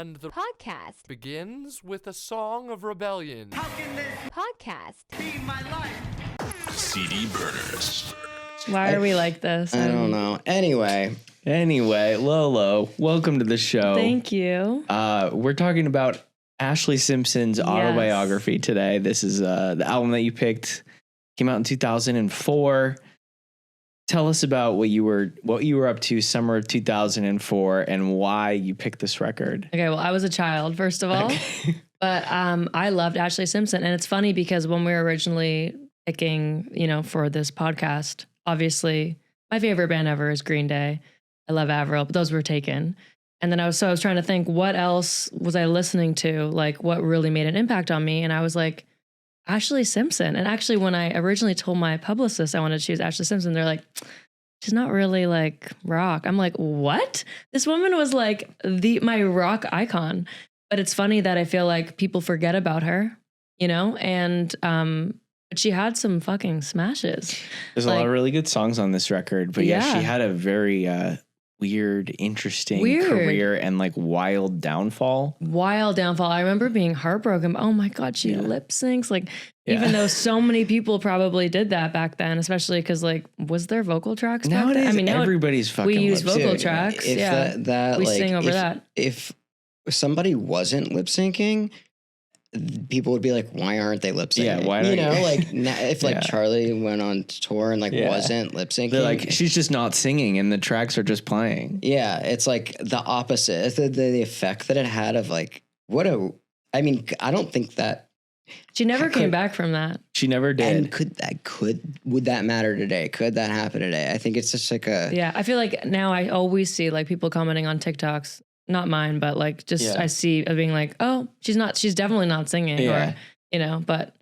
And the podcast begins with a song of rebellion. How can this podcast. be my life? CD burners. Why are we like this? I don't know. Anyway, LØLØ, welcome to the show. Thank you. We're talking about Ashlee Simpson's autobiography today. This is the album that you picked. Came out in 2004. Tell us about what you were up to summer of 2004 and why you picked this record. Okay, well, I was a child, first of all. Okay. But I loved Ashlee Simpson. And it's funny because when we were originally picking, for this podcast, obviously my favorite band ever is Green Day. I love Avril, but those were taken. And then I was trying to think, what else was I listening to? Like, what really made an impact on me? And I was like, Ashlee Simpson. And actually, when I originally told my publicist I wanted to choose Ashlee Simpson, they're like, she's not really like rock. I'm like, what? This woman was like my rock icon. But it's funny that I feel like people forget about her, and but she had some fucking smashes. There's a lot of really good songs on this record, but yeah she had a very weird, interesting career and like wild downfall. I remember being heartbroken. Oh my God, she lip syncs. Like, even though so many people probably did that back then, especially because was there vocal tracks back then? I mean, everybody's fucking we use lip-sync. vocal tracks. if we sing over that. If somebody wasn't lip syncing, people would be like, why aren't they lip syncing? Yeah, why not? If Charlie went on tour and wasn't lip syncing, they're like, she's just not singing and the tracks are just playing. Yeah, it's like the opposite. It's the effect that it had of I don't think that she never came back from that. She never did. And would that matter today? Could that happen today? I think it's just like I feel like now I always see people commenting on TikToks. Not mine, but I see of being like, oh, she's definitely not singing or, but,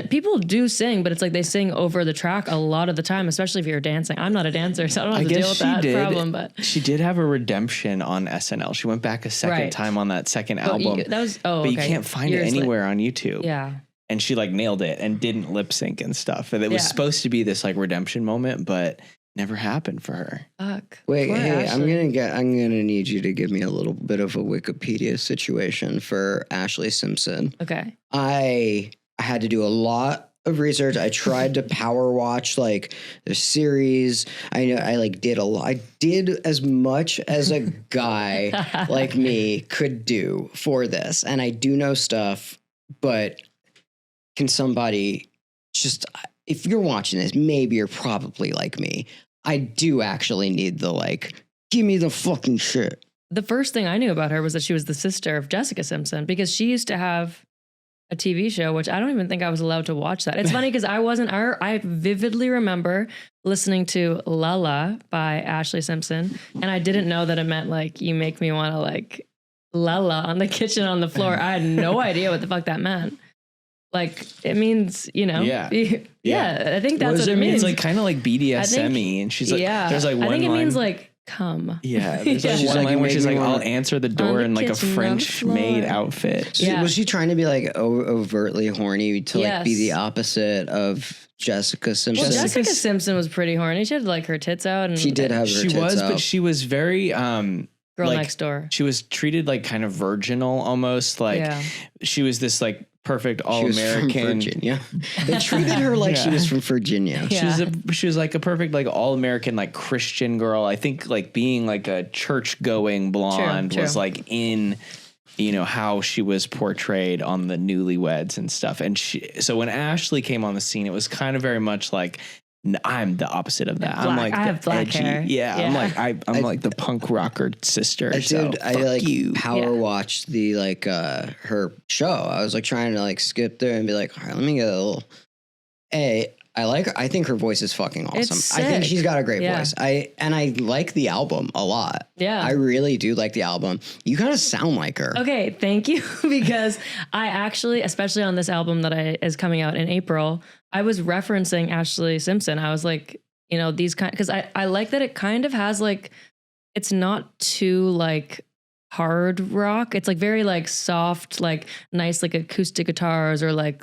people do sing, but it's like they sing over the track a lot of the time, especially if you're dancing. I'm not a dancer, so I don't have to deal with that problem, but. She did have a redemption on SNL. She went back a second time on that second album. You can't find it anywhere on YouTube. Yeah. And she nailed it and didn't lip sync and stuff. And it was supposed to be this redemption moment, but never happened for her. Fuck. Wait, hey, I'm gonna need you to give me a little bit of a Wikipedia situation for Ashlee Simpson. Okay. I had to do a lot of research. I tried to power watch the series. I know I did a lot. I did as much as a guy like me could do for this, and I do know stuff. But can somebody just, if you're watching this, maybe you're probably like me. I do actually need the give me the fucking shit. The first thing I knew about her was that she was the sister of Jessica Simpson, because she used to have a TV show, which I don't even think I was allowed to watch that. It's funny because I vividly remember listening to LØLØ by Ashlee Simpson, and I didn't know that it meant you make me want to LØLØ on the kitchen on the floor. I had no idea what the fuck that meant. It means, Yeah. I think that's what it means. It's kind of like BDSM-y, and she's like, there's one line. I think it means come. Yeah, there's one line where she's like, I'll answer the door in a French maid outfit. Was she trying to be overtly horny to be the opposite of Jessica Simpson? Well, Jessica Simpson was pretty horny. She had her tits out, and she did have her tits out. But she was very girl next door. She was treated kind of virginal almost. She was this perfect all-American. She was from Virginia. They treated her like she was from Virginia. Yeah. She was a perfect all-American Christian girl. I think being a church-going blonde was in how she was portrayed on the Newlyweds and stuff. And so when Ashlee came on the scene, it was kind of very much I'm the opposite of that. I have black edgy. hair. Yeah, I'm the punk rocker sister. I power watched the her show. I was trying to skip there and be all right, let me get a little. I think her voice is fucking awesome. I think she's got a great voice. I like the album a lot. Yeah. I really do like the album. You kind of sound like her. Okay, thank you. Because I actually, especially on this album that is coming out in April, I was referencing Ashlee Simpson. I was these because I like that it kind of has it's not too hard rock. It's very soft, nice acoustic guitars or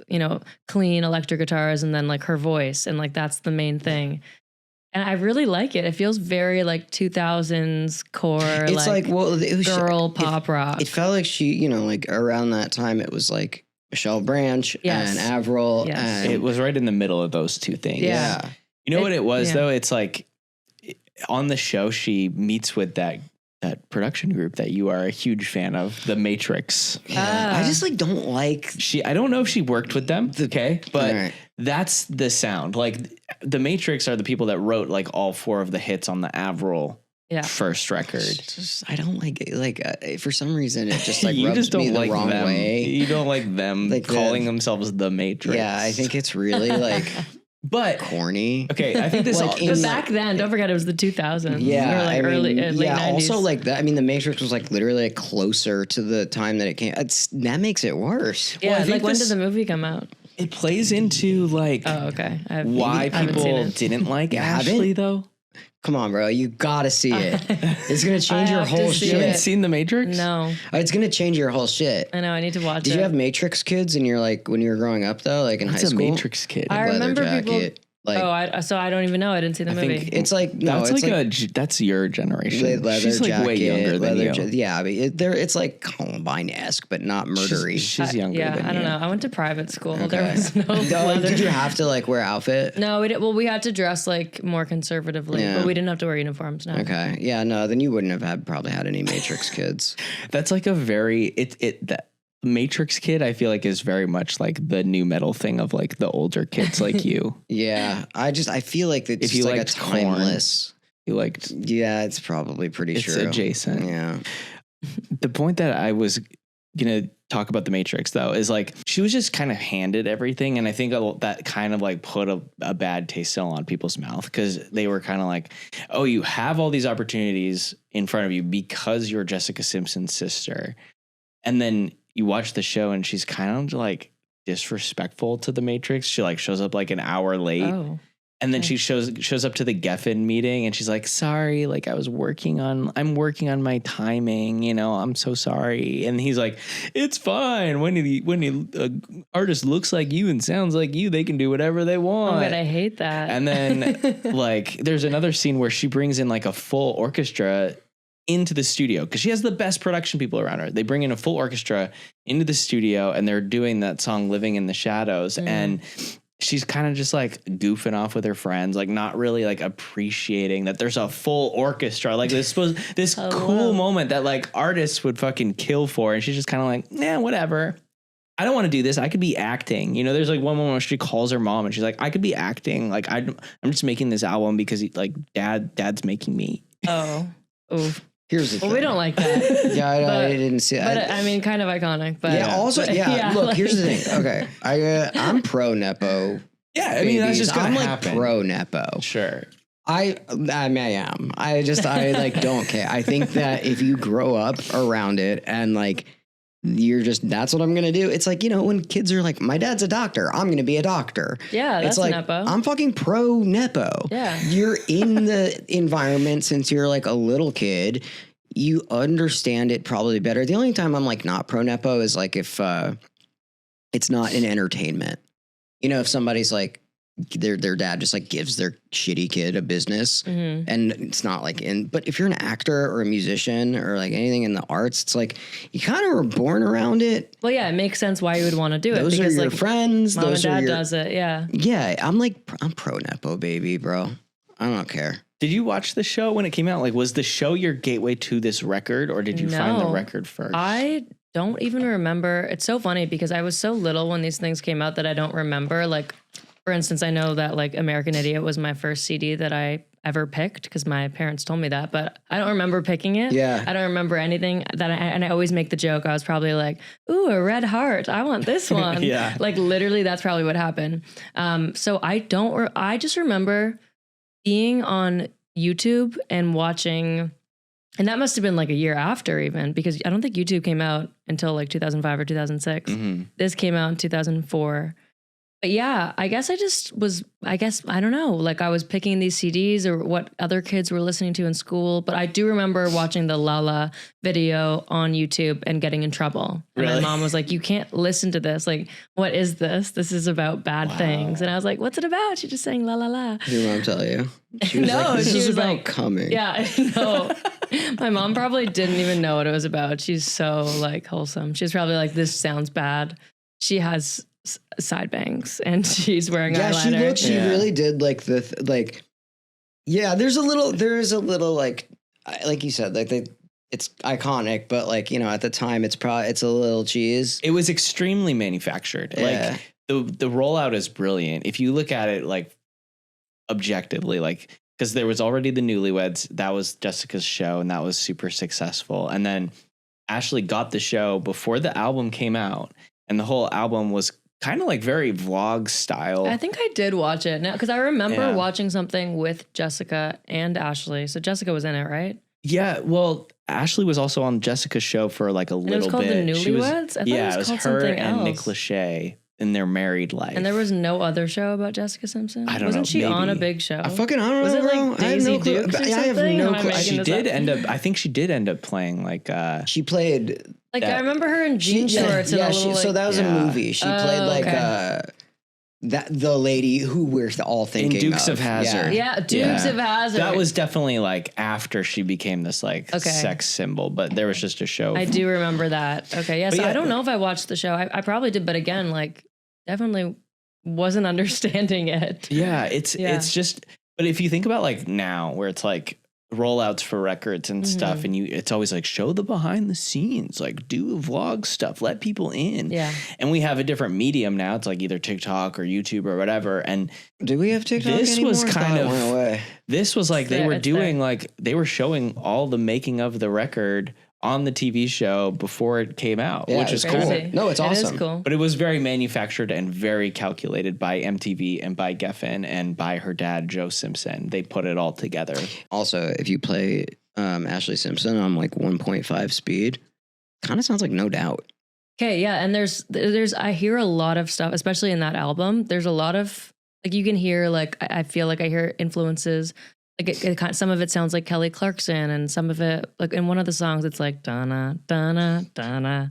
clean electric guitars, and then her voice, and that's the main thing. And I really like it. It feels very like 2000s core, It's like, well, it was girl pop rock. It felt like she, you know, like around that time, it was like Michelle Branch and Avril. Yes. And It was right in the middle of those two things. yeah. You know what it was though? It's like on the show, she meets with that production group that you are a huge fan of, The Matrix. Yeah. I just like don't like I don't know if she worked with them, okay, but Right. that's the sound. Like The Matrix are the people that wrote like all 4 of the hits on the Avril first record. I don't like it. Like for some reason, it just like You rubs just don't me the like wrong them. way. You don't like them Like calling themselves The Matrix. Yeah, I think it's really like but corny. okay, I think this Like all, in, But this, back then, don't forget it was the 2000s. Yeah, or like I mean, early, late 90s. Also, like that. I mean, The Matrix was like literally like closer to the time that it came. That makes it worse. yeah, I think like when this- did the movie come out? it plays into like Oh, okay. why I haven't seen people it. didn't like You Ashley haven't? though. Come on, bro. You gotta see it. It's gonna change I your have to whole see You shit. haven't it. seen The Matrix? No, It's gonna change your whole shit. I know. I need to watch it. Did you have Matrix kids in your like when you were growing up though, like in It's high a school? Matrix kid. I Leather remember people. jacket, like So I don't even know. I didn't see the I movie. think it's like no, that's it's like that's your generation. leather She's like jacket, way younger than you. Yeah, I mean, it's like Columbine-esque, but not murdery. She's younger yeah, than I don't you. know. I went to private school. There Okay. was no No, leather. did you have to like wear outfit? No, we did. Well, we had to dress like more conservatively, Yeah. but we didn't have to wear uniforms. No. Okay, yeah, no, then you wouldn't have probably had any Matrix kids. That's like a very that Matrix kid. I feel like is very much like the new metal thing of like the older kids like you. Yeah, I feel like it's If just you like a liked Korn, timeless. You liked Yeah, it's probably pretty it's true. adjacent. Yeah. The point that I was gonna talk about the Matrix though is like she was just kind of handed everything, and I think that kind of like put a bad taste still on people's mouth because they were kind of like, oh, you have all these opportunities in front of you because you're Jessica Simpson's sister, and then you watch the show and she's kind of like disrespectful to the Matrix. She like shows up like an hour late. Oh. And then she shows up to the Geffen meeting and she's like, sorry, like I'm working on my timing, you know, I'm so sorry. And he's like, it's fine. When artist looks like you and sounds like you, they can do whatever they Oh, want. God, I hate that. And then like there's another scene where she brings in like a full orchestra into the studio because she has the best production people around her. They bring in a full orchestra into the studio and they're doing that song Living in the Shadows. And she's kind of just like goofing off with her friends, like not really like appreciating that there's a full orchestra, like this cool moment that like artists would fucking kill for. And she's just kind of like, yeah, whatever. I don't want to do this. I could be acting. You know, there's like one moment where she calls her mom and she's like, I could be acting. Like I'm just making this album because dad's making me. Oh. Oof. Here's the thing. Well, we don't like that. Yeah, I But- didn't see But that. I mean, kind of iconic. But Yeah. Also, but, yeah. Look, like- here's the thing. Okay, I'm pro nepo. Yeah, I mean that's babies. just gonna I'm happen. like pro nepo. Sure. I mean, I am. I like don't care. I think that if you grow up around it and like that's what I'm gonna do. It's like, you know, when kids are like, my dad's a doctor, I'm gonna be a doctor. Yeah, It's that's like nepo. I'm fucking pro nepo. Yeah. You're in the environment since you're like a little kid. You understand it probably better. The only time I'm like not pro nepo is like if it's not in entertainment. You know, if somebody's like their dad just like gives their shitty kid a business Mhm. and it's not like but if you're an actor or a musician or like anything in the arts, it's like you kind of were born around it. Well, yeah, it makes sense why you would want to do it. Those are because your like friends. mom and Those are dad your, does it. Yeah. yeah, I'm pro nepo baby, bro. I don't care. Did you watch the show when it came out? Like, was the show your gateway to this record, or did you find the No. record first? I don't even remember. It's so funny because I was so little when these things came out that I don't remember. Like, for instance, I know that like American Idiot was my first CD that I ever picked because my parents told me that, but I don't remember picking it. Yeah. I don't remember anything and I always make the joke. I was probably like, ooh, a red heart. I want this one. Yeah. Like literally that's probably what happened. So I just remember being on YouTube and watching, and that must have been like a year after even, because I don't think YouTube came out until like 2005 or 2006. Mm-hmm. This came out in 2004. But yeah, I guess I don't know, like I was picking these CDs or what other kids were listening to in school. But I do remember watching the LØLØ video on YouTube and getting in trouble. And Really? my mom was like, you can't listen to this. Like, what is this? This is about bad things. And I was like, what's it about? She just sang la la la. Did your mom tell you? She was No, like, this she is was about like, coming. Yeah, I know. My mom probably didn't even know what it was about. She's so like wholesome. She's probably like, this sounds bad. She has side bangs and she's wearing eyeliner. She really did like yeah, there is a little like you said, like it's iconic, but like, you know, at the time it's a little cheese. It was extremely manufactured. Yeah. Like the rollout is brilliant. If you look at it like objectively, like, because there was already the Newlyweds, that was Jessica's show and that was super successful. And then Ashlee got the show before the album came out, and the whole album was kind of like very vlog style. I think I did watch it now because I remember watching something with Jessica and Ashlee. So Jessica was in it, right? Yeah, well, Ashlee was also on Jessica's show for like a little bit. It was called the Newlyweds? I thought it was called her something and else. Nick Lachey in their married life. And there was no other show about Jessica Simpson? I don't Wasn't know, she on a maybe. big show? I fucking don't Was know, it bro. like I have Daisy no clue. Dukes or I have something? no Am I clue. making she this did up? end up. I think she did end up playing like. She played. Like that- I remember her in jean shorts and a little so like, that was Yeah. a movie. She played like okay. the lady who we're all thinking in Dukes of Hazzard. Yeah, Dukes of Hazzard. That was definitely like after she became this like sex symbol, but there was just a show. I do remember that. Okay, yeah. But So yeah, I don't know if I watched the show. I probably did, but again, like definitely wasn't understanding it. Yeah, it's just. But if you think about like now, where it's like rollouts for records and stuff, and it's always like show the behind the scenes, like do vlog stuff, let people in. Yeah. And we have a different medium now. It's like either TikTok or YouTube or whatever. And Do we have TikTok this anymore? was I kind thought it of went away. this was like they Yeah, were it's doing there. like they were showing all the making of the record on the TV show before it came out, Yeah, which is it's cool. Crazy. No, it's awesome. It is cool. But it was very manufactured and very calculated by MTV and by Geffen and by her dad, Joe Simpson. They put it all together. Also, if you play Ashlee Simpson on like 1.5 speed, kind of sounds like No Doubt. Okay, yeah, and there's I hear a lot of stuff, especially in that album. There's a lot of like you can hear like I feel like I hear influences. Like some of it sounds like Kelly Clarkson, and some of it like in one of the songs it's like Donna Donna Donna.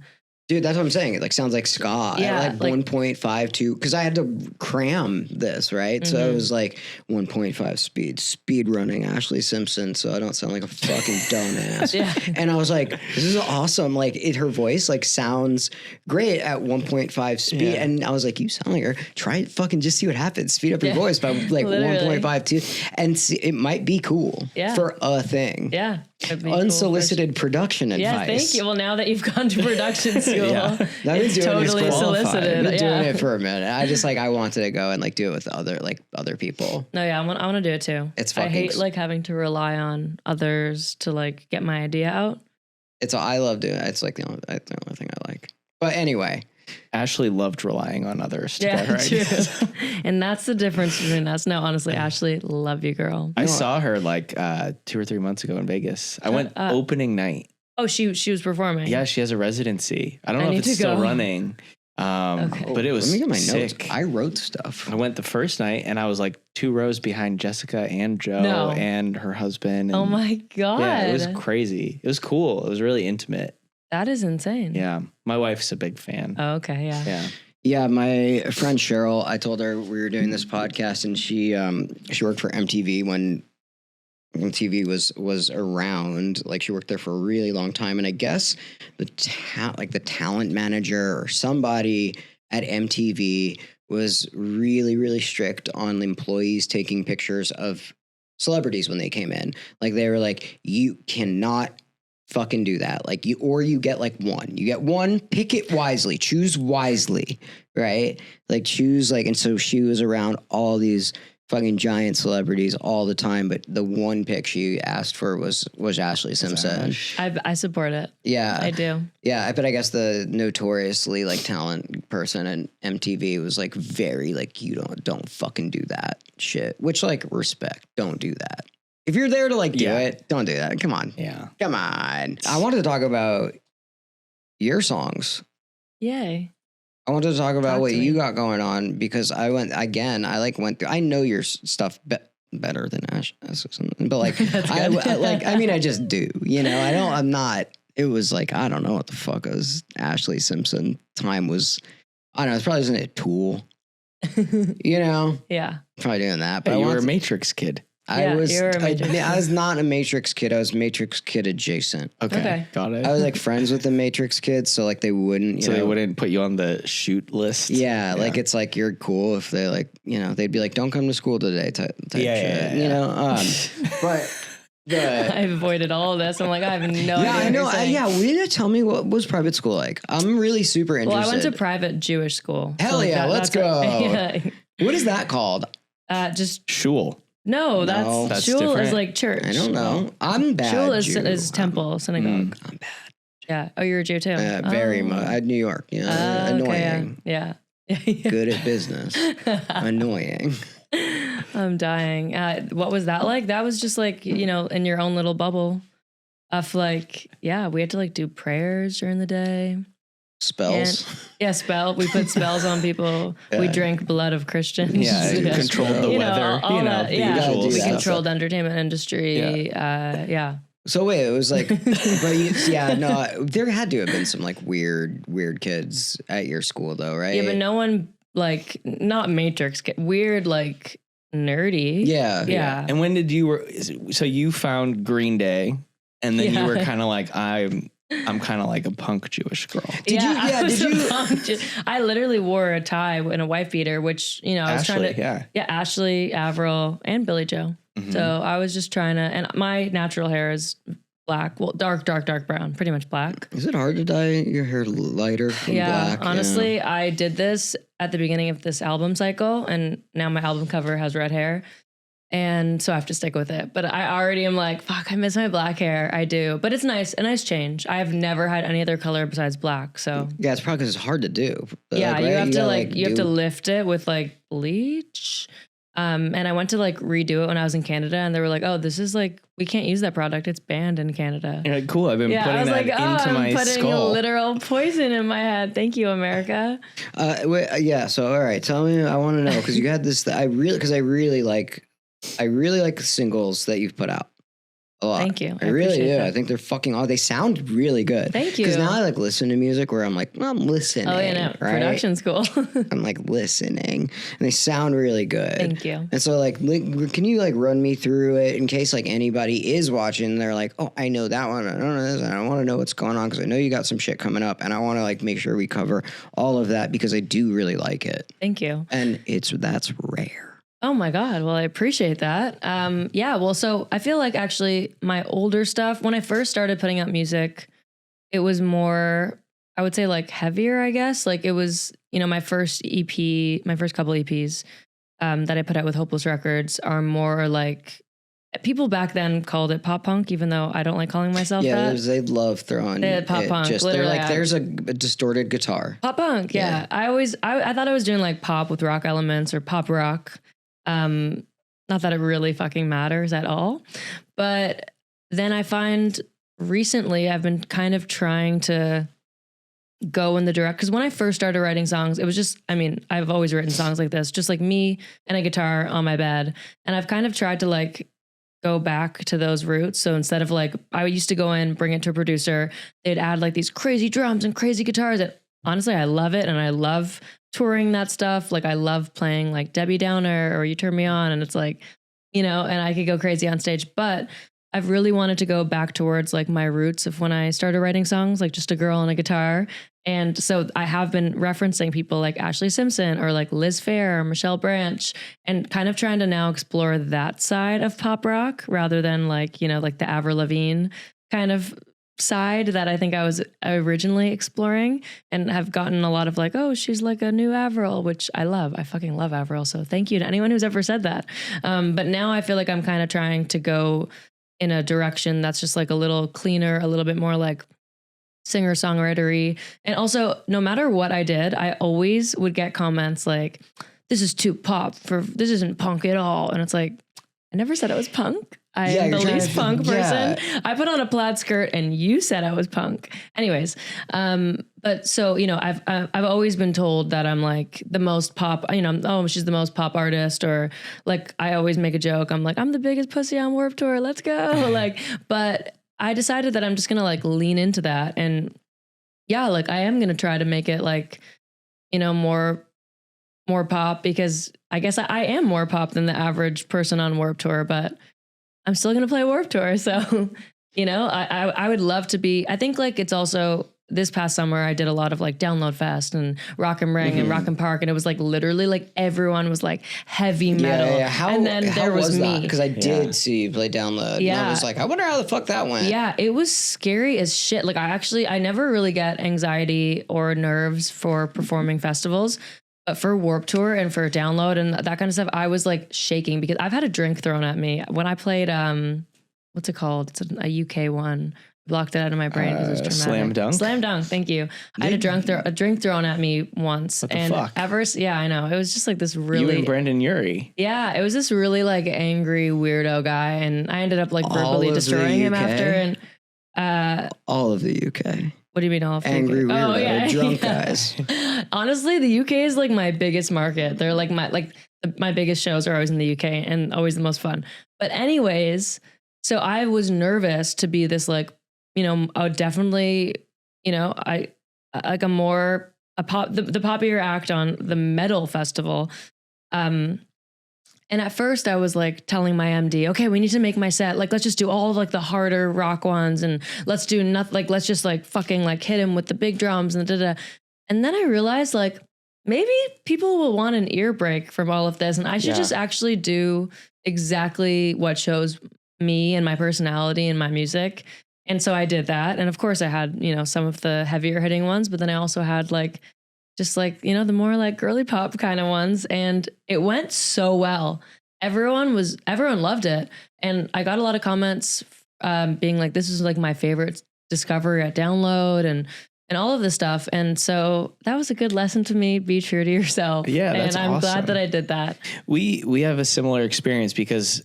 Dude, that's what I'm saying. It like sounds like ska. Yeah, I like like- 1.52 because I had to cram this, right? So it was like 1.5 speed running Ashlee Simpson, so I don't sound like a fucking dumbass. Yeah. And I was like, this is awesome. Like her voice like sounds great at 1.5 speed. Yeah. And I was like, you sound like her. Try it, fucking just see what happens. Speed up your Yeah. voice by like Literally. 1.52, and see, it might be cool Yeah. for a thing. Yeah, it'd be cool for Unsolicited production sure. advice. Yeah, thank you. Well, now that you've gone to production school, Yeah. I've been it's doing this totally qualified. solicited. I've been yeah. doing it for a minute. I just like I wanted to go and like do it with other people. No, yeah, I want to do it too. It's I fucking hate like having to rely on others to like get my idea out. I love doing it. It's like the only thing I like. But anyway, Ashlee loved relying on others to Yeah, get her true. ideas. And that's the difference between us. No, honestly, Ashlee, love you, girl. I saw her like 2 or 3 months ago in Vegas. I went up. opening night. Oh, she was performing. Yeah, she has a residency. I don't I know if need it's to still go. running. Okay. But it was let me get my sick. notes. I wrote stuff. I went the first night and I was like 2 rows behind Jessica and Joe No. and her husband. And Oh my god. yeah, it was crazy. It was cool. It was really intimate. That is insane. Yeah. My wife's a big fan. Oh, okay. Yeah. Yeah. Yeah, my friend Cheryl, I told her we were doing this podcast, and she worked for MTV when MTV was around. Like she worked there for a really long time, and I guess the talent manager or somebody at MTV was really, really strict on employees taking pictures of celebrities when they came in. Like they were like, you cannot fucking do that. Like you get like one. You get one, pick it wisely, choose wisely, right? Like choose like, and so she was around all these fucking giant celebrities all the time, but the one pick she asked for was Ashlee Simpson. I support it. Yeah. I do. Yeah, but I guess the notoriously like talent person at MTV was like very like you don't fucking do that shit. Which like respect, don't do that. If you're there to like do it, don't do that. Come on. Yeah. Come on. I wanted to talk about your songs. Yay. I want to talk about Talk what to you me. got going on because I went through, I know your stuff better than Ash, but like, That's good. I just do, it was like, I don't know what the fuck was Ashlee Simpson time was. I don't know. It's probably isn't a Tool, Yeah. probably doing that. But But you were a to- Matrix kid. Yeah, you were a Matrix I was not a Matrix kid. I was Matrix kid adjacent. Okay. Got it. I was like friends with the Matrix kids, so like they wouldn't, so they wouldn't put you on the shoot list. Yeah, like it's like you're cool if they like, they'd be like, "Don't come to school today," type Yeah, shit, But I've avoided all of this. I'm like, I have no idea. yeah, I what know. you're saying. Will you tell me what was private school like? I'm really super interested. Well, I went to private Jewish school. Hell like yeah, let's that's go. What is that called? Just Shul. no, No, that's that's shul different. is like church. I don't know. I'm bad. Shul Jew. is temple, synagogue. I'm bad. Yeah. Oh, you're a Jew too. Very Oh. much. New York. Annoying. Okay, yeah. Good at business. Annoying. I'm dying. What was that like? That was just like, in your own little bubble of like, yeah, we had to like do prayers during the day. Spells. We put spells on people. We Yeah. drank blood of Christians. Yeah, you Yeah. controlled the You know, weather. all that, the yeah. usual do We that. stuff. controlled the entertainment industry. Yeah. So wait, it was like, there had to have been some like weird kids at your school though, right? Yeah, but no one like, not Matrix, weird, like nerdy. Yeah. Yeah. And when did so you found Green Day, and then you were kind of like, I'm kind of like a punk Jewish girl. I literally wore a tie and a wife beater, which, I was trying to, Ashlee, Avril, and Billy Joe. Mhm. So I was just trying to, and my natural hair is black, well, dark brown, pretty much black. Is it hard to dye your hair lighter from black? Honestly, I did this at the beginning of this album cycle, and now my album cover has red hair. And so I have to stick with it. But I already am like, fuck, I miss my black hair. I do. But it's nice, a nice change. I've never had any other color besides black. So Yeah, it's probably because it's hard to do. But yeah, like, you right? have to gotta, you have to lift it with like bleach. And I went to like redo it when I was in Canada, and they were like, "Oh, this is like we can't use that product. It's banned in Canada." You're like, cool. I've been Yeah, I putting was that like, "Oh, into my I'm putting skull. literal poison in my head." Thank you, America. Yeah. So all right, tell me. I want to know because you had this. I really like the singles that you've put out a lot. Thank you. I really appreciate do. that. I think they're fucking. They sound really good. Thank you. Because now I like listen to music where I'm like, I'm listening. Oh, yeah, no, right? production's cool. I'm like listening, and they sound really good. Thank you. And so, like, can you like run me through it in case like anybody is watching? And they're like, oh, I know that one. I don't know this. And I want to know what's going on because I know you got some shit coming up, and I want to like make sure we cover all of that because I do really like it, Thank you. and that's rare. Oh my God. Well, I appreciate that. Yeah. Well, so I feel like actually my older stuff, when I first started putting out music, it was more, I would say like heavier, I guess. Like it was, my first EP, my first couple EPs that I put out with Hopeless Records are more like, people back then called it pop punk, even though I don't like calling myself Yeah, that. they love throwing They had pop punk, they're literally. like, there's a distorted guitar. Pop punk, yeah. I thought I was doing like pop with rock elements or pop rock. Not that it really fucking matters at all. But then I find recently I've been kind of trying to go in the direct, because when I first started writing songs, it was just, I've always written songs like this, just like me and a guitar on my bed. And I've kind of tried to like go back to those roots. So instead of like, I used to go in, bring it to a producer, they'd add like these crazy drums and crazy guitars. And honestly, I love it. And I love touring that stuff. Like I love playing like Debbie Downer or You Turn Me On. And it's like, and I could go crazy on stage, but I've really wanted to go back towards like my roots of when I started writing songs, like just a girl and a guitar. And so I have been referencing people like Ashlee Simpson or like Liz Phair or Michelle Branch, and kind of trying to now explore that side of pop rock rather than like, like the Avril Lavigne kind of side that I think I was originally exploring, and have gotten a lot of like, oh, she's like a new Avril, which I love. I fucking love Avril. So thank you to anyone who's ever said that. But now I feel like I'm kind of trying to go in a direction that's just like a little cleaner, a little bit more like singer-songwritery. And also, no matter what I did, I always would get comments like, this is too pop, this isn't punk at all. And it's like, I never said I was punk. I Yeah, am the you're trying least to- punk yeah. person. I put on a plaid skirt and you said I was punk. Anyways, but so, you know, I've always been told that I'm like the most pop, you know, oh, she's the most pop artist, or like I always make a joke. I'm like, I'm the biggest pussy on Warped Tour. Let's go. Like, but I decided that I'm just going to like lean into that. And yeah, like I am going to try to make it like, you know, more pop, because I guess I am more pop than the average person on Warped Tour, but I'm still going to play Warped Tour. So, you know, I would love to be, I think like it's also this past summer, I did a lot of like Download Fest and Rock and Ring and Rock and Park. And it was like literally like everyone was like heavy metal. Yeah. How, and then how there was that? me. Because I did see you play Download. And I Yeah. was like, I wonder how the fuck that went. Yeah, it was scary as shit. Like I never really get anxiety or nerves for performing festivals. But for Warped Tour and for Download and that kind of stuff, I was like shaking because I've had a drink thrown at me when I played. What's it called? It's a UK one. Blocked it out of my brain because it's traumatic. Slam Dunk? Slam Dunk. Thank you. I had a drink thrown at me once, What the and fuck? yeah, I know. It was just like this You really. and Brendan Urie. Yeah, it was this really like angry weirdo guy, and I ended up like All verbally of the destroying him UK? after. And All of the UK. what do you mean all of the Angry UK? weirdo, drunk guys. Honestly, the UK is like my biggest market. They're like my biggest shows are always in the UK and always the most fun. But anyways, so I was nervous to be this like, you know, I would definitely, you know, the poppier act on the metal festival. And at first I was like telling my MD, okay, we need to make my set. Like, let's just do all of like the harder rock ones and let's do nothing. Like, let's just like fucking like hit him with the big drums and da-da. And then I realized like, maybe people will want an ear break from all of this. And I should just actually do exactly what shows me and my personality and my music. And so I did that. And of course I had, you know, some of the heavier hitting ones, but then I also had like, just like, you know, the more like girly pop kind of ones. And it went so well. Everyone loved it. And I got a lot of comments being like, this is like my favorite discovery at Download and all of this stuff. And so that was a good lesson to me. Be true to yourself. Yeah, that's And I'm glad awesome. that I did that. We have a similar experience because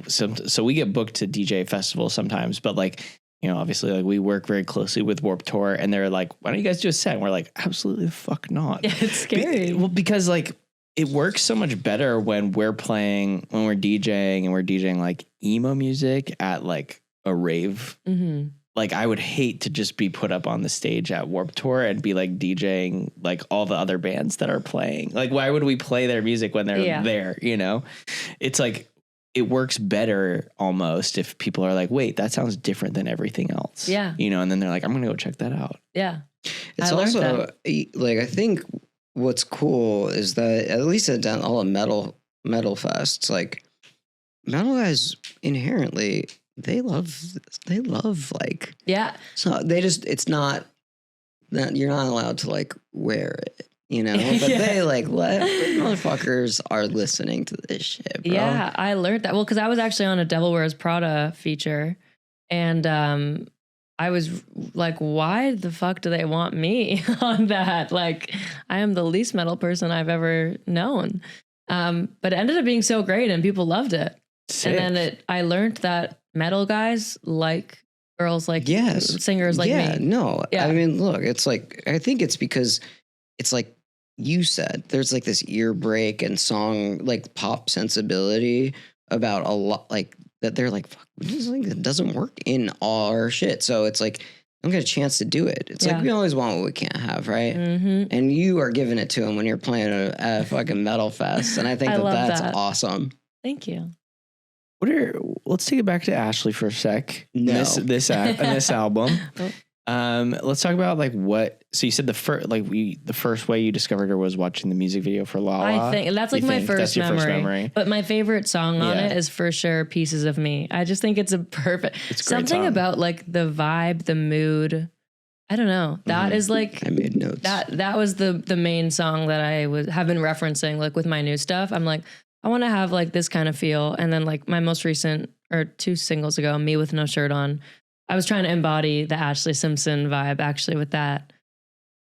so we get booked to DJ festivals sometimes, but like, you know, obviously like we work very closely with Warped Tour and they're like, why don't you guys do a set? And we're like, absolutely the fuck not. Yeah, it's scary. Well, because like it works so much better when we're DJing and we're DJing like emo music at like a rave. Mm-hmm. Like I would hate to just be put up on the stage at Warped Tour and be like DJing like all the other bands that are playing. Like, why would we play their music when they're there? You know, it's like, it works better almost if people are like, wait, that sounds different than everything else. Yeah. You know, and then they're like, I'm going to go check that out. Yeah. It's I learned also like, I think what's cool is that at least at all the metal fests, like metal guys inherently, they love like, Yeah. so they just, it's not that you're not allowed to like wear it. You know, but they like motherfuckers are listening to this shit, bro. Yeah, I learned that. Well, because I was actually on a Devil Wears Prada feature, and I was like, why the fuck do they want me on that? Like, I am the least metal person I've ever known. But it ended up being so great, and people loved it. Sick. And then I learned that metal guys like girls like singers like me. No, Yeah. I mean, look, it's like, I think it's because it's like you said, there's like this ear break and song, like pop sensibility about a lot, like that they're like, fuck, it doesn't work in all our shit. So it's like, I don't get a chance to do it. It's like, we always want what we can't have, right? Mm-hmm. And you are giving it to them when you're playing a fucking metal fest. And I think that's awesome. Thank you. Let's take it back to Ashlee for a sec. No. This album. Let's talk about like so you said the first way you discovered her was watching the music video for LØLØ. I think that's like my first memory. But my favorite song on it is for sure Pieces of Me. I just think it's a perfect, it's a great something song. About like the vibe, the mood. I don't know. That is like, I made notes. That was the main song that I have been referencing like with my new stuff. I'm like, I want to have like this kind of feel. And then like my most recent or 2 singles ago, Me With No Shirt On, I was trying to embody the Ashlee Simpson vibe actually with that.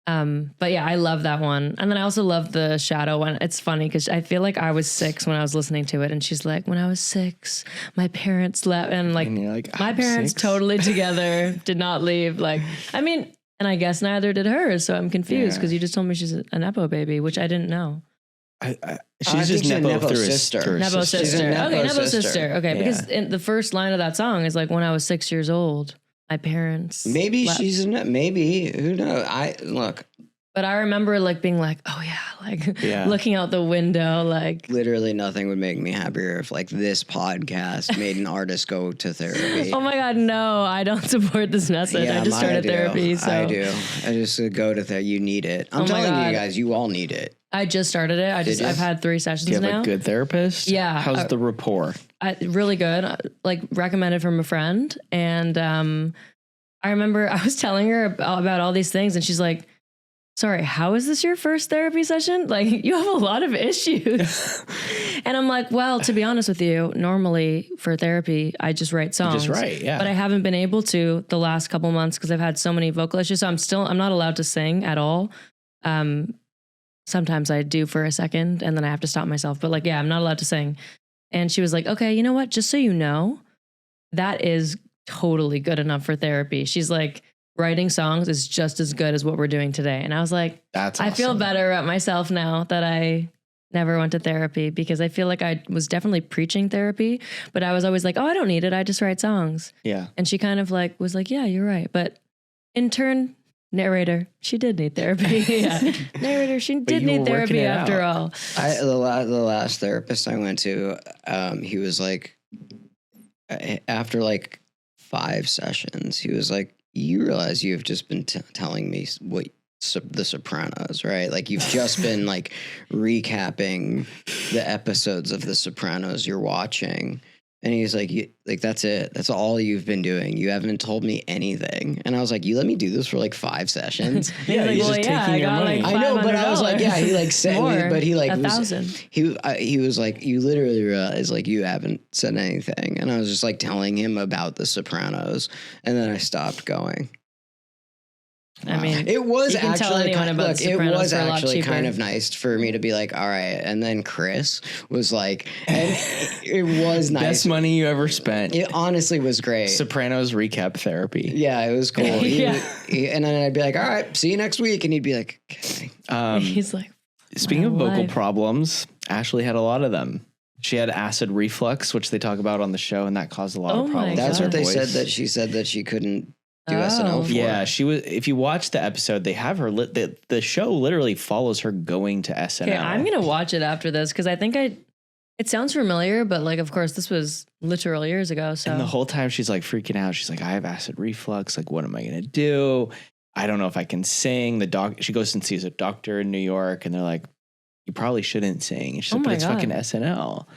But yeah, I love that one. And then I also love the Shadow one. It's funny because I feel like I was 6 when I was listening to it. And she's like, when I was 6, my parents left. And like, And you're like, my I'm parents 6? totally together, did not leave. Like, I mean, and I guess neither did hers. So I'm confused because you just told me she's a Nepo baby, which I didn't know. She's just Nepo through sister. through Nepo sister. She's a sister. Nepo Okay, Nepo sister. sister. Okay, Yeah. because in the first line of that song is like, when I was 6 years old, my parents Maybe left. she's maybe, who knows? But I remember like being like, oh yeah, like Yeah. looking out the window, like, literally nothing would make me happier if like this podcast made an artist go to therapy. oh my God, no, I don't support this message. I just started therapy. So I do. I just go to therapy. You need it. I'm Oh my telling God. you guys, you all need it. I just started it. Did you? I've had 3 sessions Do you have now. a good therapist? Yeah. How's the rapport? Really good. Like recommended from a friend. And I remember I was telling her about all these things and she's like, sorry, how is this your first therapy session? Like, you have a lot of issues. And I'm like, well, to be honest with you, normally for therapy, I just write songs. Just write, yeah. But I haven't been able to the last couple months because I've had so many vocal issues. So I'm not allowed to sing at all. Sometimes I do for a second and then I have to stop myself. But like, yeah, I'm not allowed to sing. And she was like, okay, you know what? Just so you know, that is totally good enough for therapy. She's like, writing songs is just as good as what we're doing today. And I was like, That's I feel awesome. better about myself now that I never went to therapy because I feel like I was definitely preaching therapy, but I was always like, oh, I don't need it. I just write songs. Yeah. And she kind of like was like, yeah, you're right. But in turn, narrator, she did need therapy. Yeah. Narrator, she did you were need working therapy it after out. all. The last therapist I went to, he was like, after like 5 sessions, he was like, you realize you've just been telling me what The Sopranos, right? Like you've just been like recapping the episodes of The Sopranos you're watching. And he's like, that's it. That's all you've been doing. You haven't told me anything. And I was like, you let me do this for like 5 sessions. Yeah, He's he's like, just well, yeah, taking I your got money. like I know, but I was like, yeah, he like said, More, but he like was, 1,000. he was like, you literally realize like you haven't said anything. And I was just like telling him about The Sopranos. And then I stopped going. I mean, It was you can tell actually anyone about look, The it Sopranos was for a lot actually cheaper. kind of nice for me to be like, all right. And then Chris was like, and it was nice. Best money you ever spent. It honestly was great. Sopranos recap therapy. Yeah, it was cool. Yeah. And then I'd be like, all right, see you next week. And he'd be like, okay. he's like, Speaking of My vocal life. problems, Ashley had a lot of them. She had acid reflux, which they talk about on the show, and that caused a lot Oh of my problems. That's God. what they Voice. said that she said that she couldn't do Oh. SNL for. Yeah, she was. If you watch the episode, they have her. The show literally follows her going to SNL. okay, I'm going to watch it after this because I think it sounds familiar, but like, of course, this was literal years ago. So And the whole time she's like freaking out. She's like, I have acid reflux. Like, what am I going to do? I don't know if I can sing. She goes and sees a doctor in New York, and they're like, you probably shouldn't sing. And she's Oh like, but my it's God. fucking SNL.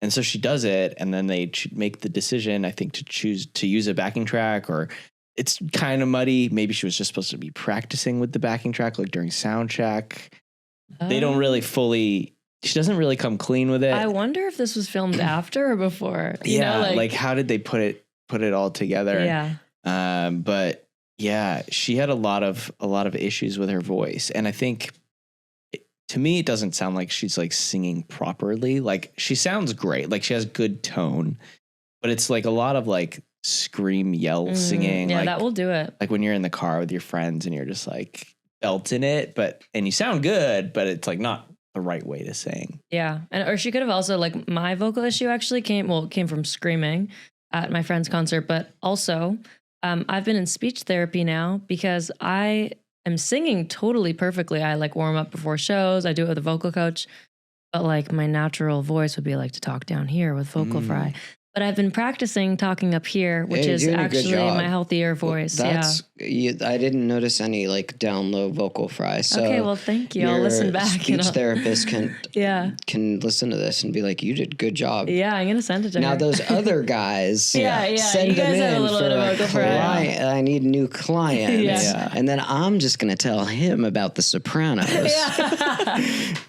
And so she does it, and then they make the decision, I think, to choose to use a backing track, or it's kind of muddy. Maybe she was just supposed to be practicing with the backing track, like during sound check. They don't really fully. She doesn't really come clean with it. I wonder if this was filmed after or before. You yeah, know, like how did they put it all together? yeah. But yeah, she had a lot of issues with her voice, and I think to me it doesn't sound like she's like singing properly. Like she sounds great, like she has good tone, but it's like a lot of like scream yell singing. Yeah, like, that will do it. like when you're in the car with your friends and you're just like belting it, and you sound good, but it's like not the right way to sing. Yeah. Or she could have also, like, my vocal issue actually came from screaming at my friend's concert, but also I've been in speech therapy now because I am singing totally perfectly. I like warm up before shows. I do it with a vocal coach, but like my natural voice would be like to talk down here with vocal fry. But I've been practicing talking up here, which Hey, is you're doing a good actually job. my healthier voice. I didn't notice any like down low vocal fry. So Okay, well, thank you. I'll your listen back. Speech and I'll- therapist Yeah. can listen to this and be like, you did a good job. Yeah, I'm going to send it to Now her. those other guys, Yeah, send you guys them have a in little for bit of a vocal fry. client. I need new clients, Yeah. and then I'm just gonna tell him about The Sopranos.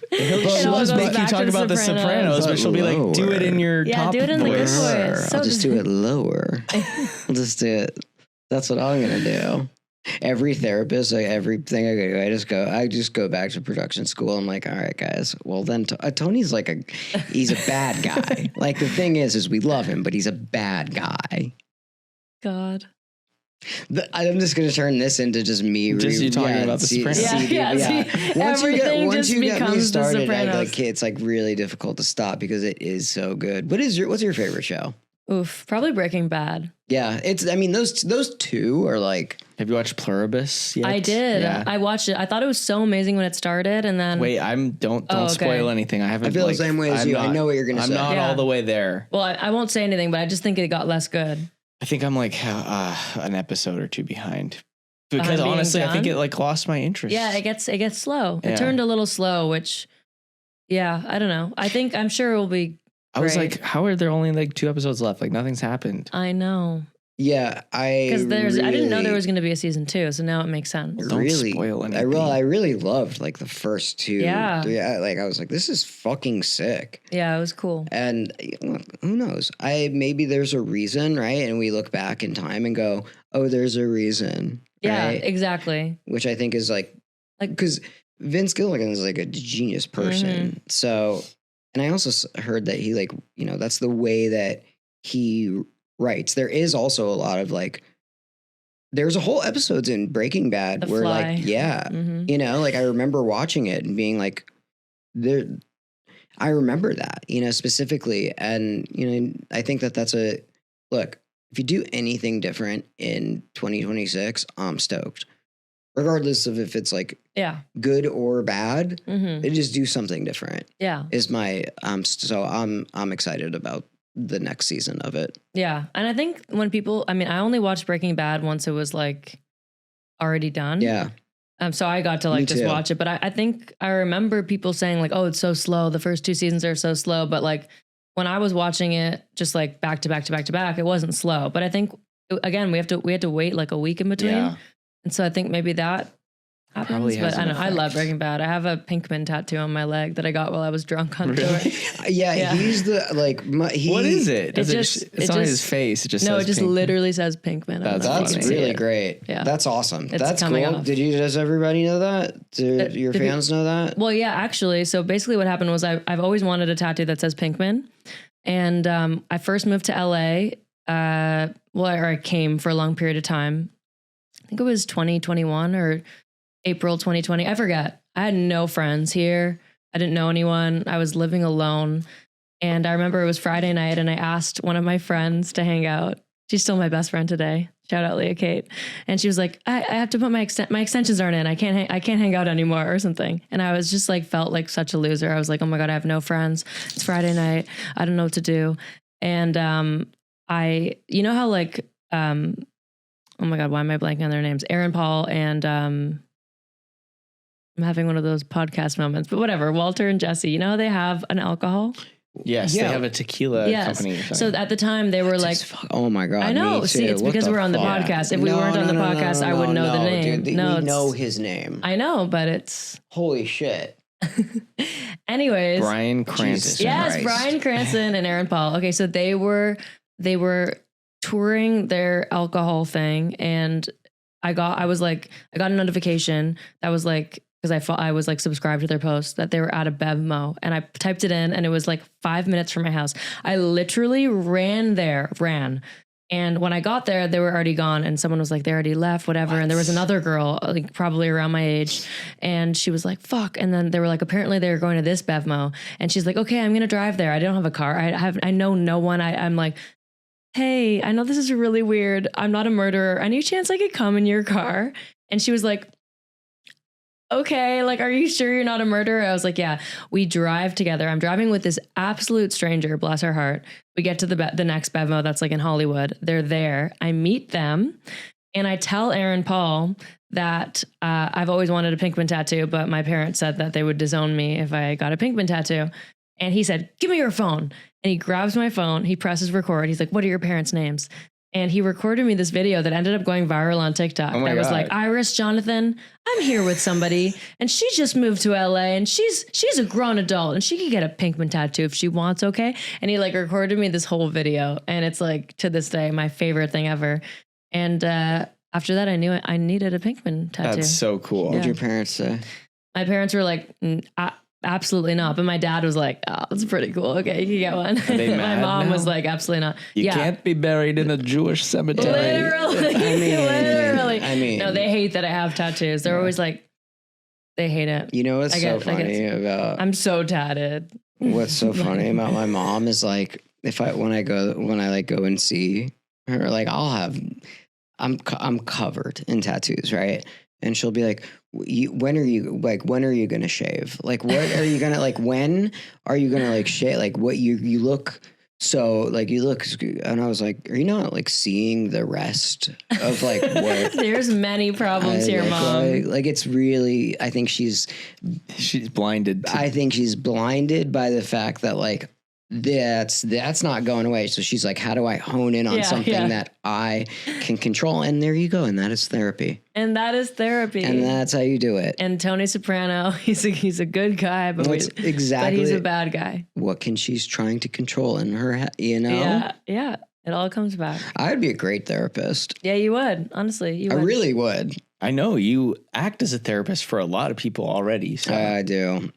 It all Let's goes make you back to talk about the Sopranos, but she'll be like, do it in your Yeah, top do it in the good voice. voice. So I'll just do it lower. I'll just do it. That's what I'm gonna do. every therapist, like everything I go, I just go back to production school. I'm like, all right, guys. Well, then Tony's like he's a bad guy. Like the thing is we love him, but he's a bad guy. God. I'm just going to turn this into just me. Just you talking about The Sopranos. Everything Once just you get me becomes The started, Sopranos. it's like really difficult to stop because it is so good. What's your favorite show? Oof, probably Breaking Bad. Yeah, those two are like. Have you watched Pluribus yet? I did. Yeah. I watched it. I thought it was so amazing when it started, and then Wait, don't okay. spoil anything. I haven't. I feel the same way as you. I know what you're going to say. I'm not all the way there. Well, I won't say anything, but I just think it got less good. I think I'm like an episode or two behind. Because being honestly, I think done? it like lost my interest. Yeah, it gets slow. Yeah. It turned a little slow, which, yeah, I don't know. I'm sure it will be. I was great. like, how are there only like 2 episodes left? Like nothing's happened. I know. Yeah, because I didn't know there was going to be a season 2, so now it makes sense. Don't spoil anything. I really loved like the first 2. Yeah. 3, like I was like, this is fucking sick. Yeah, it was cool. And who knows? Maybe there's a reason, right? And we look back in time and go, oh, there's a reason. Yeah, right? exactly. Which I think is like because Vince Gilligan is like a genius person. Mm-hmm. So, and I also heard that he like, that's the way that he writes. There is also a lot of like, there's a whole episodes in Breaking Bad The where Fly. like, yeah, Mm-hmm. like I remember watching it and being like, I remember that, specifically. And, I think that's look, if you do anything different in 2026, I'm stoked. Regardless of if it's like good or bad, they just do something different. Yeah. Is my, so I'm excited about the next season of it. Yeah. And I think when I only watched Breaking Bad once it was like already done. Yeah. So I got to like just watch it. But I think I remember people saying like, oh, it's so slow. The first 2 seasons are so slow. But like when I was watching it just like back to back to back to back, it wasn't slow. But I think again, we had to wait like a week in between. Yeah. And so I think maybe that happens. Probably has but I an don't know. I effect. love Breaking Bad. I have a Pinkman tattoo on my leg that I got while I was drunk on tour. Yeah, he's the like. What is it? It's on his face. It just no, says it just Pinkman. literally says Pinkman. That's really great. Yeah. That's awesome. It's That's coming cool. off. Does everybody know that? Do your fans know that? Well, yeah, actually. So basically what happened was I've always wanted a tattoo that says Pinkman. And I first moved to LA. I came for a long period of time. I think it was 2021 or April 2020. I forget. I had no friends here. I didn't know anyone. I was living alone. And I remember it was Friday night and I asked one of my friends to hang out. She's still my best friend today. Shout out Leah Kate. And she was like, I have to put my extensions aren't in. I can't hang out anymore or something. And I was just like, felt like such a loser. I was like, oh my God, I have no friends. It's Friday night. I don't know what to do. And you know how like, oh my God, why am I blanking on their names? Aaron Paul and I'm having one of those podcast moments, but whatever. Walter and Jesse, you know how they have an alcohol? Yes, they have a tequila company. Or so at the time they were like, oh my God. I know. Me See, too. it's What because the we're on the fuck? podcast. If we weren't on the podcast, I would know the name. Dude, we know his name. I know, but it's holy shit. Anyways, Bryan Cranston. Yes, Bryan Cranston and Aaron Paul. Okay, so they were touring their alcohol thing, and I got a notification that was like, because I was like subscribed to their post, that they were at a BevMo, and I typed it in and it was like 5 minutes from my house. I literally ran. And when I got there, they were already gone, and someone was like, they already left, whatever. What? And there was another girl, like probably around my age, and she was like, fuck. And then they were like, apparently they were going to this BevMo, and she's like, okay, I'm going to drive there. I don't have a car. I know no one. I'm like, hey, I know this is really weird. I'm not a murderer. Any chance I could come in your car? And she was like, okay, like, are you sure you're not a murderer? I was like, yeah. We drive together. I'm driving with this absolute stranger, bless her heart. We get to the next BevMo that's like in Hollywood. They're there. I meet them, and I tell Aaron Paul that I've always wanted a Pinkman tattoo, but my parents said that they would disown me if I got a Pinkman tattoo. And he said, give me your phone. And he grabs my phone. He presses record. He's like, what are your parents' names? And he recorded me this video that ended up going viral on TikTok. Oh my that was God. like, Iris, Jonathan, I'm here with somebody, and she just moved to LA, and she's a grown adult, and she can get a Pinkman tattoo if she wants, okay? And he like recorded me this whole video, and it's like, to this day, my favorite thing ever. And after that, I knew I needed a Pinkman tattoo. That's so cool. What did your parents say? My parents were like, absolutely not. But my dad was like, oh, that's pretty cool. Okay, you can get one. They My mad mom now? was like, absolutely not. You can't be buried in a Jewish cemetery. Literally. Literally. I mean, no, they hate that I have tattoos. They're always like, they hate it. You know what's so funny about? I'm so tatted. What's so funny about my mom is like, when I go and see her, like I'm covered in tattoos, right? And she'll be like, when are you going to shave? Like, what are you going to, like, when are you going to like shave? Like what you look so like, you look, and I was like, are you not like seeing the rest of like what? There's many problems here, Mom. Like it's really, I think she's blinded. I think she's blinded by the fact that like, that's not going away. So she's like, how do I hone in on something that I can control? And there you go. And that is therapy. And that's how you do it. And Tony Soprano, he's a good guy, but he's a bad guy. What can she's trying to control in her, you know? Yeah. It all comes back. I would be a great therapist. Yeah, you would. Honestly, you would. I really would. I know you act as a therapist for a lot of people already. So I do.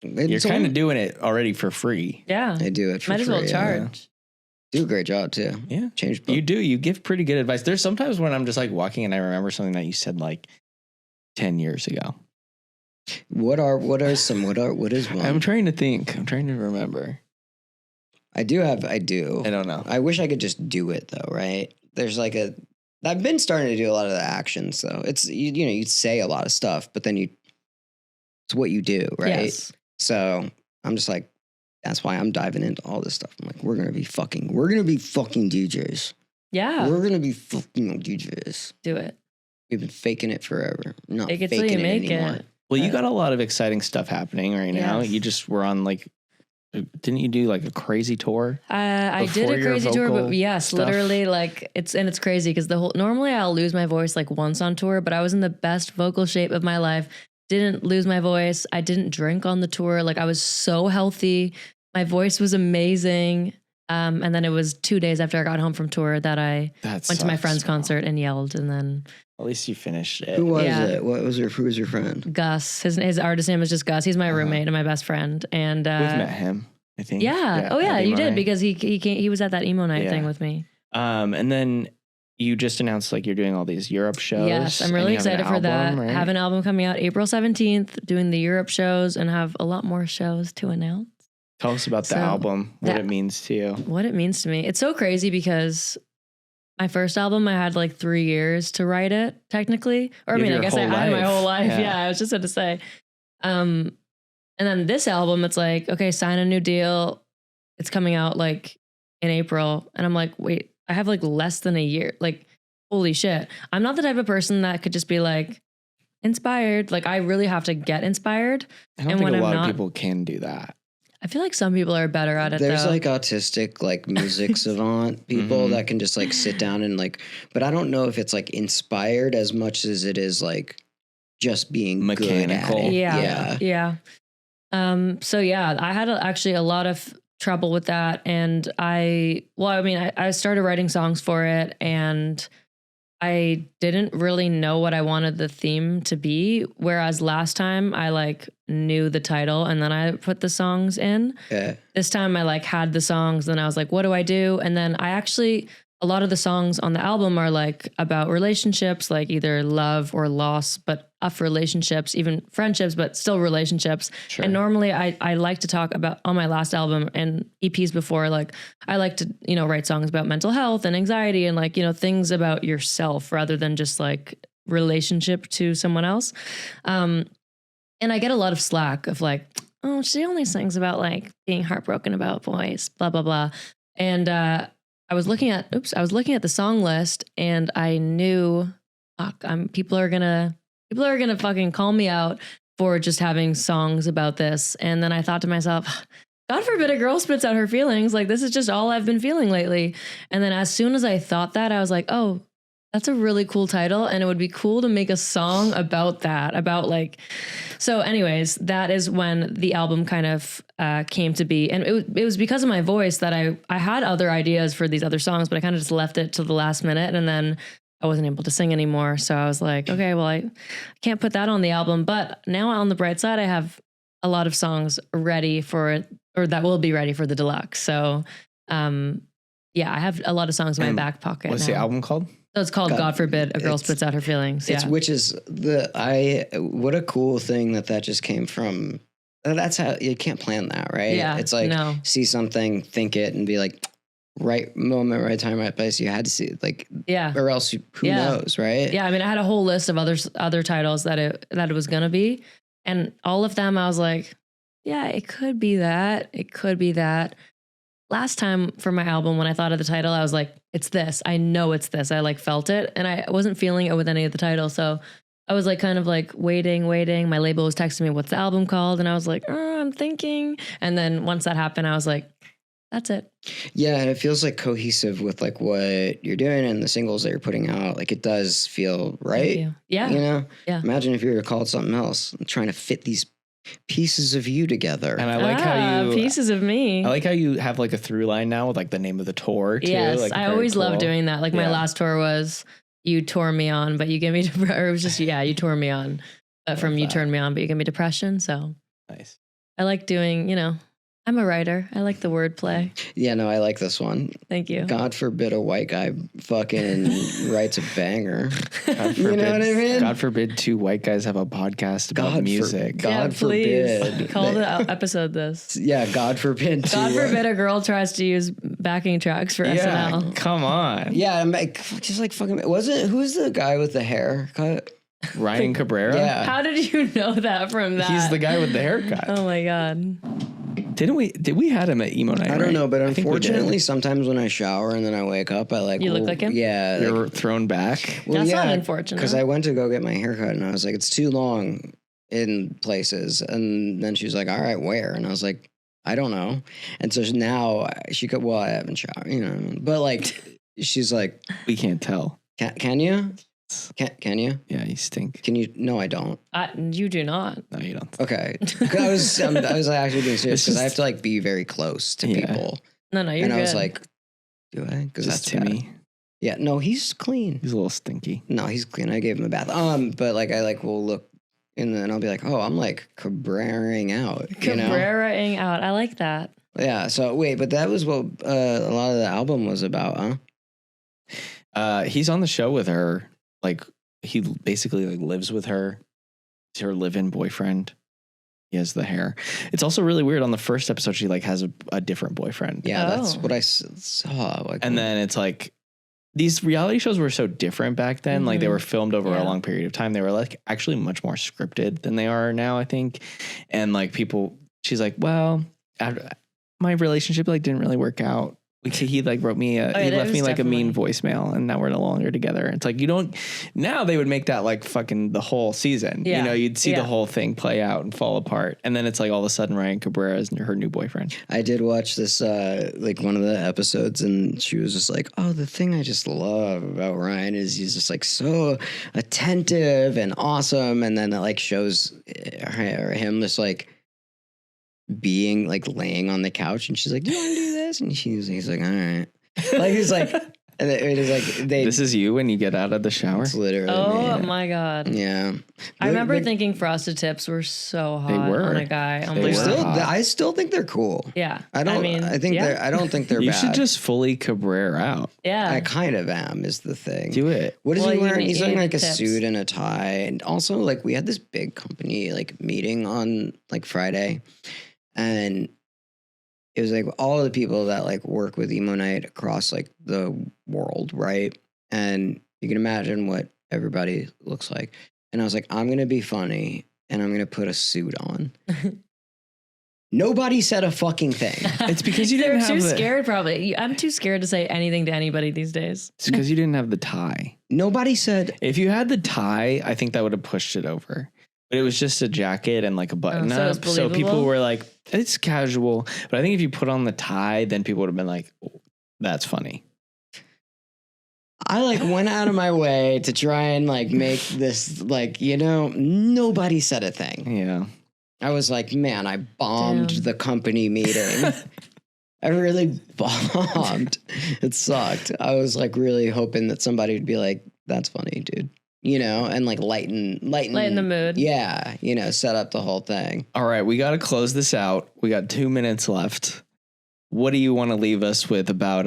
You're kind of doing it already for free. Yeah. I do it for free. Might as well charge. Do a great job too. Yeah. Change. You do. You give pretty good advice. There's sometimes when I'm just like walking and I remember something that you said like 10 years ago. What is one? I'm trying to think. I'm trying to remember. I do. I don't know. I wish I could just do it though, right? There's like I've been starting to do a lot of the actions, so it's, you say a lot of stuff, but then it's what you do, right? Yes. So I'm just like, that's why I'm diving into all this stuff. I'm like, we're gonna be fucking DJs. Yeah. We're gonna be fucking DJs. Do it. We've been faking it forever. Not Fake it faking till you it make anymore. it. Well, you got a lot of exciting stuff happening right now. Yes. You just were on like, didn't you do like a crazy tour? I did Before a your crazy tour, but vocal yes, stuff? literally like it's crazy because normally I'll lose my voice like once on tour, but I was in the best vocal shape of my life. Didn't lose my voice. I didn't drink on the tour. Like I was so healthy. My voice was amazing. And then it was 2 days after I got home from tour that I went to my friend's concert and yelled. And then at least you finished it. Who was it? Who was your friend? Gus. His artist name was just Gus. He's my roommate and my best friend. And We've met him, I think. Yeah. Oh yeah, you emo did night. because he was at that emo night thing with me. And then you just announced like you're doing all these Europe shows. Yes, I'm and really you have an excited for that. album, right? Have an album coming out April 17th, doing the Europe shows, and have a lot more shows to announce. Tell us about the So, album, what it means to you. What it means to me. It's so crazy because my first album, I had like 3 years to write it, technically. Or You I mean, had I your guess I whole had my life. whole life. Yeah. Yeah, I was just going to say. And then this album, it's like, okay, sign a new deal. It's coming out like in April. And I'm like, wait, I have like less than a year. Like, holy shit. I'm not the type of person that could just be like inspired. Like I really have to get inspired. I don't And think when a I'm lot not- of people can do that. I feel like some people are better at it There's though. like autistic, like music savant people that can just like sit down and like, but I don't know if it's like inspired as much as it is like just being Mechanical. good at it. Yeah. So yeah, I had actually a lot of trouble with that. And I started writing songs for it and I didn't really know what I wanted the theme to be. Whereas last time I like knew the title and then I put the songs in. Yeah. This time I like had the songs, then I was like, what do I do? And then a lot of the songs on the album are like about relationships, like either love or loss, but up relationships, even friendships, but still relationships. Sure. And normally I like to talk about on my last album and EPs before, like I like to, write songs about mental health and anxiety and like, things about yourself rather than just like relationship to someone else. And I get a lot of slack of like, oh, she only sings about like being heartbroken about boys, blah, blah, blah. And, I was looking at the song list and I knew, people are gonna fucking call me out for just having songs about this. And then I thought to myself, God forbid a girl spits out her feelings. Like this is just all I've been feeling lately. And then as soon as I thought that, I was like, oh, that's a really cool title. And it would be cool to make a song about that, so anyways, that is when the album kind of came to be. And it was because of my voice that I had other ideas for these other songs, but I kind of just left it to the last minute. And then I wasn't able to sing anymore. So I was like, okay, well, I can't put that on the album. But now on the bright side, I have a lot of songs ready for it, or that will be ready for the deluxe. So, yeah, I have a lot of songs in my back pocket. What's the album called? So it's called God Forbid a Girl Spits Out Her Feelings. Yeah. Which is what a cool thing that just came from. That's how you can't plan that, right? Yeah. It's like see something, think it, and be like, right moment, right time, right place. You had to see it, like, or else who knows, right? Yeah. I mean, I had a whole list of other titles that it was gonna be, and all of them I was like, yeah, it could be that. It could be that. Last time for my album, when I thought of the title, I was like, it's this. I know it's this. I like felt it, and I wasn't feeling it with any of the titles. So I was like, kind of like waiting. My label was texting me, what's the album called? And I was like, I'm thinking. And then once that happened, I was like, that's it. Yeah, and it feels like cohesive with like what you're doing and the singles that you're putting out. Like it does feel right. Yeah. You know? Yeah. Imagine if you were called something else and trying to fit these pieces of you together. And I like how you pieces of me. I like how you have like a through line now with like the name of the tour too. Yes, like, I always love doing that. Like my last tour was You Tore Me On, but you gave me or it was just You Tore Me On. From You Turned Me On, but you gave me depression. So nice. I like doing, I'm a writer. I like the wordplay. Yeah, no, I like this one. Thank you. God forbid a white guy fucking writes a banger. God forbid, you know what I mean? God forbid two white guys have a podcast about music. God forbid. Call the episode this. Yeah, God forbid. God forbid a girl tries to use backing tracks for SNL. Come on. Yeah, I'm like, just like fucking. Who's the guy with the haircut? Ryan Cabrera? Yeah. How did you know that from that? He's the guy with the haircut. Oh my God. Did we had him at emo night? I don't know, but unfortunately, sometimes when I shower and then I wake up, I like look like him. Yeah, you're thrown back. Well, that's not unfortunate. Because I went to go get my haircut and I was like, it's too long in places, and then she's like, all right, where? And I was like, I don't know. And so now she could. Well, I haven't showered, you know what I mean? But like, she's like, we can't tell. Can you? Can you? Yeah, you stink. Can you? No, I don't. You do not. No, you don't. Okay. I was actually being serious because I have to like be very close to people. No, you're and good. I was like, do I? Because that's Timmy. bad. Yeah, no, he's clean. He's a little stinky. No, he's clean. I gave him a bath. But like I like will look and then I'll be like, oh, I'm like Cabreraing out. Cabreraing out. I like that. Yeah. So wait, but that was what a lot of the album was about, huh? He's on the show with her. Like he basically like lives with her. He's her live-in boyfriend. He has the hair. It's also really weird. On the first episode, she like has a different boyfriend. Yeah, that's what I saw. Like, and then it's like these reality shows were so different back then. Mm-hmm. Like they were filmed over a long period of time. They were like actually much more scripted than they are now, I think. And like she's like, well, my relationship like didn't really work out. He like wrote me he left me like a mean voicemail and now we're no longer together. It's like now they would make that like fucking the whole season. Yeah. You'd see the whole thing play out and fall apart. And then it's like all of a sudden Ryan Cabrera is her new boyfriend. I did watch this like one of the episodes and she was just like, oh, the thing I just love about Ryan is he's just like so attentive and awesome. And then it like shows him just like being like laying on the couch and she's like, do you want to do this? And he's like, all right. Like he's like, and it is like this is you when you get out of the shower. It's literally my God. Yeah. I remember thinking Frosted Tips were so hot on a guy. I still think they're cool. Yeah. I don't think they're you bad. should just fully Cabrera out. Yeah. I kind of am is the thing. Do it. What is he wearing? He's wearing like a suit and a tie. And also like we had this big company like meeting on like Friday. And it was like all the people that like work with Emo Night across like the world, right? And you can imagine what everybody looks like. And I was like, I'm going to be funny and I'm going to put a suit on. Nobody said a fucking thing. It's because you didn't have too scared probably. I'm too scared to say anything to anybody these days. It's because you didn't have the tie. Nobody said. If you had the tie, I think that would have pushed it over. But it was just a jacket and like a button up. So people were like, it's casual. But I think if you put on the tie, then people would have been like, oh, that's funny. I like went out of my way to try and like make this like, nobody said a thing. Yeah. I was like, man, I bombed the company meeting. I really bombed. It sucked. I was like really hoping that somebody would be like, that's funny, dude. You know, and like lighten the mood. Yeah, you know, set up the whole thing. All right, we got to close this out. We got 2 minutes left. What do you want to leave us with about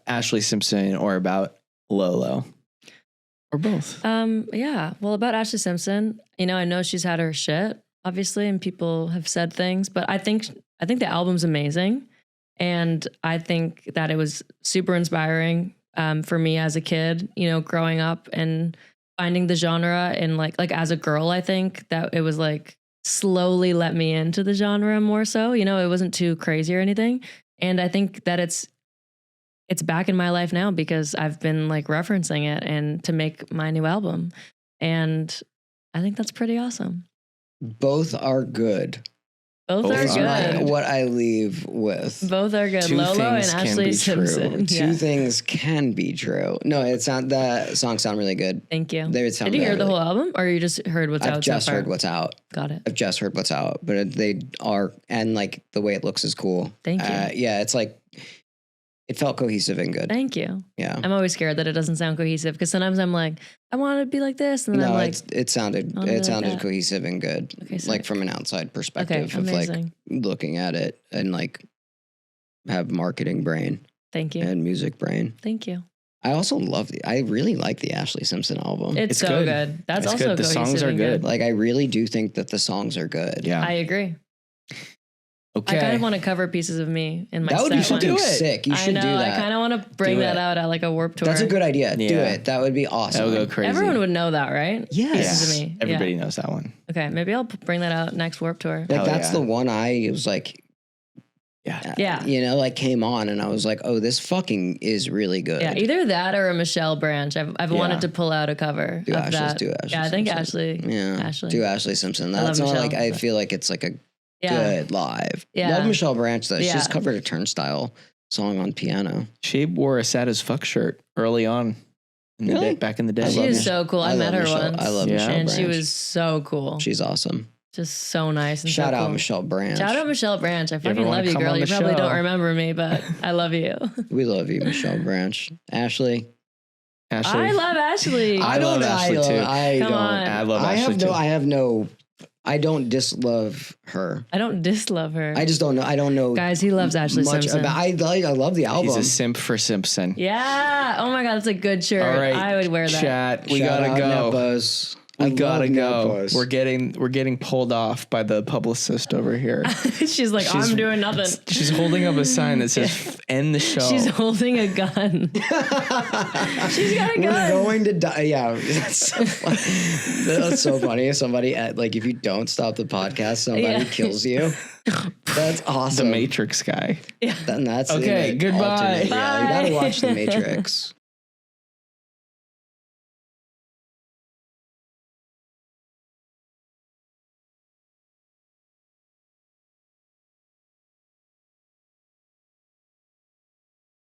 Ashlee Simpson or about LØLØ? Or both? Yeah. Well, about Ashlee Simpson, you know, I know she's had her shit, obviously, and people have said things, but I think the album's amazing. And I think that it was super inspiring for me as a kid, you know, growing up and finding the genre, and like as a girl, I think that it was like slowly let me into the genre more so, you know, it wasn't too crazy or anything. And I think that it's back in my life now because I've been like referencing it and to make my new album. And I think that's pretty awesome. Both are good. Both are good. What I leave with. Both are good. Two LØLØ and things can Ashlee be Simpson. true. Two things can be true. No, it's not. The songs sound really good. Thank you. They would sound Did you hear the really- whole album, or you just heard what's out? I've just so far? heard what's out. Got it. I've just heard what's out, but they are, and like the way it looks is cool. Thank you. Yeah, it's like it felt cohesive and good. Thank you. Yeah. I'm always scared that it doesn't sound cohesive because sometimes I'm like, I want to be like this, and then I'm No, like, it sounded I'll be like that. cohesive and good. Okay, sick. Like from an outside perspective of like amazing. looking at it and like have marketing brain Thank you. and music brain. Thank you. I also I really like the Ashlee Simpson album. It's so good. That's It's also good. The songs cohesive are and good. Like I really do think that the songs are good. Yeah. I agree. Okay. I kind of want to cover pieces of me in my That would set be one. fucking Do it. sick. You should I know. do that. I kind of want to bring Do that it. out at like a Warped Tour. That's a good idea. Do Yeah. it. That would be awesome. That'll go crazy. Everyone would know that, right? Yes. Pieces of me. Everybody Yeah. knows that one. Okay, maybe I'll bring that out next Warped Tour. Like Hell that's yeah. the one I was like, Yeah. Yeah. you know, like came on and I was like, oh, this fucking is really good. Yeah, either that or a Michelle Branch. I've wanted to pull out a cover Do of Ashlee, that. do Ashlee Yeah, I think Simpson. Ashley. Yeah. Ashley. Do Ashlee Simpson. I love That's not like Michelle, I but- feel like it's like a Yeah. good live. Yeah. Love Michelle Branch though. She Yeah. just covered a Turnstile song on piano. She wore a sad as fuck shirt early on. In the Really? day, back in the day. I She love is Michelle. so cool. I I met love her Michelle. once. I love Yeah. Michelle and she Branch. was so cool. She's awesome. Just so nice and Shout so out cool. Michelle Branch. Shout out Michelle Branch. I ever fucking wanna love you, come girl. on You the probably show? don't remember me, but I love you. We love you, Michelle Branch. Ashley. Ashley. I love Ashley. I love Ashley, too. I Come don't. on. I love I Ashley have too. no. I don't dislove her. I don't dislove her. I just don't know. I don't know. Guys, he loves Ashley much Simpson. about. I love the album. He's a simp for Simpson. Yeah. Oh my God, that's a good shirt. All right. I would wear that. Chat. We Shout gotta out go. Nepos. We I gotta love go. Nepos. We're getting pulled off by the publicist over here. She's like, She's- I'm doing nothing. She's holding up a sign that says "End the show." She's holding a gun. She's got a We're gun. going to die. Yeah, that's so funny. That's so funny. If somebody like if you don't stop the podcast, somebody Yeah. kills you. That's the awesome. Matrix guy. Then that's Okay, an goodbye. alternate. Yeah, you Bye. gotta watch The Matrix.